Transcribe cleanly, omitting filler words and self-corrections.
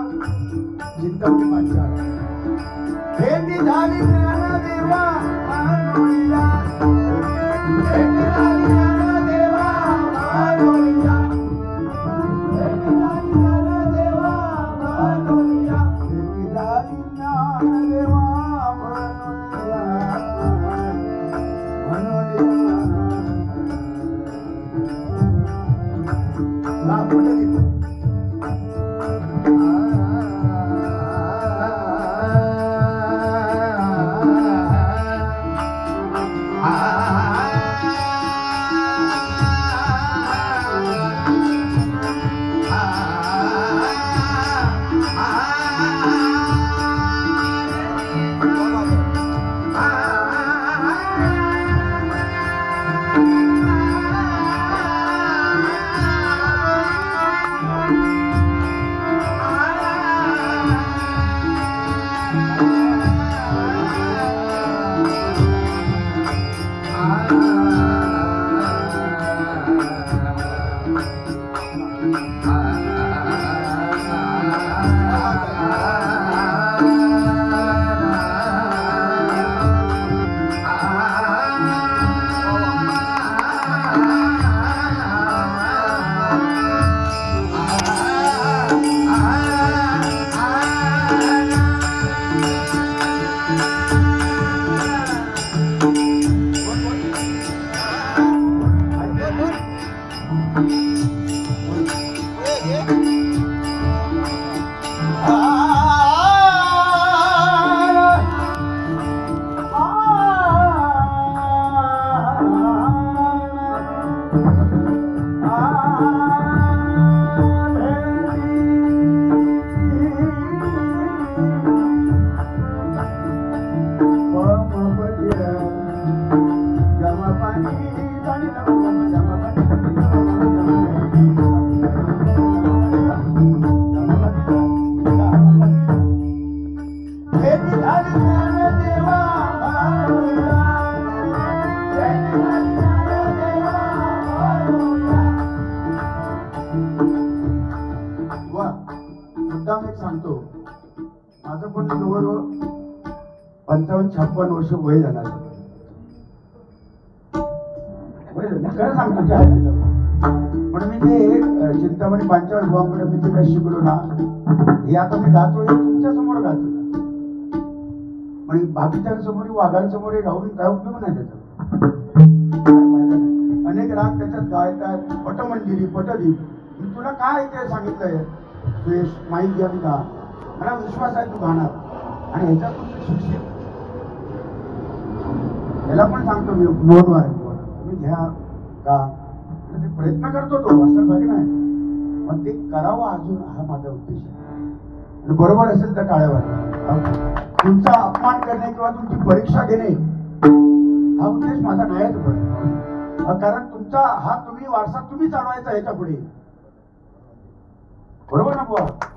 चिंतामणी पांचाळ भेटी झाली ज्ञानदेवा मानोळीला भेटी झाली ज्ञानदेवा मानोळीला भेटी झाली ज्ञानदेवा मानोळीला भेटी झाली ज्ञानदेवा मानोळीला मानोळीला ला पडली सांगतो माझं पण जवळजवळ 55-56 वर्ष वय झालं खरं सांगतो पण मी ते चिंतामणी पांचाळ भावाकडे मी ते काही शिकलो ना हे आता मी गातो हे तुमच्या समोर गातो म्हणजे बाकीच्यांसमोर वाघांसमोर गाऊन काय उपयोग नाही त्याचा अनेक राग त्याच्यात गायतात पटमंदिरी पटदीप तुला काय ते सांगितलंय द्वेष माहीत घ्या का मला विश्वास आहे तू गाणार आणि ह्याच्यातून शिक्षित याला पण सांगतो मी नोंदवार तुम्ही घ्या का प्रयत्न करतो तो असं काही नाही मग ते करावं अजून हा माझा उद्देश आहे आणि बरोबर असेल तर टाळ्यावर तुमचा अपमान करणे किंवा तुमची परीक्षा घेणे हा उद्देश माझा नाहीच पण कारण तुमचा हा तुम्ही वारसा तुम्ही चालवायचा ह्याच्या पुढे बरोबर ना बुवा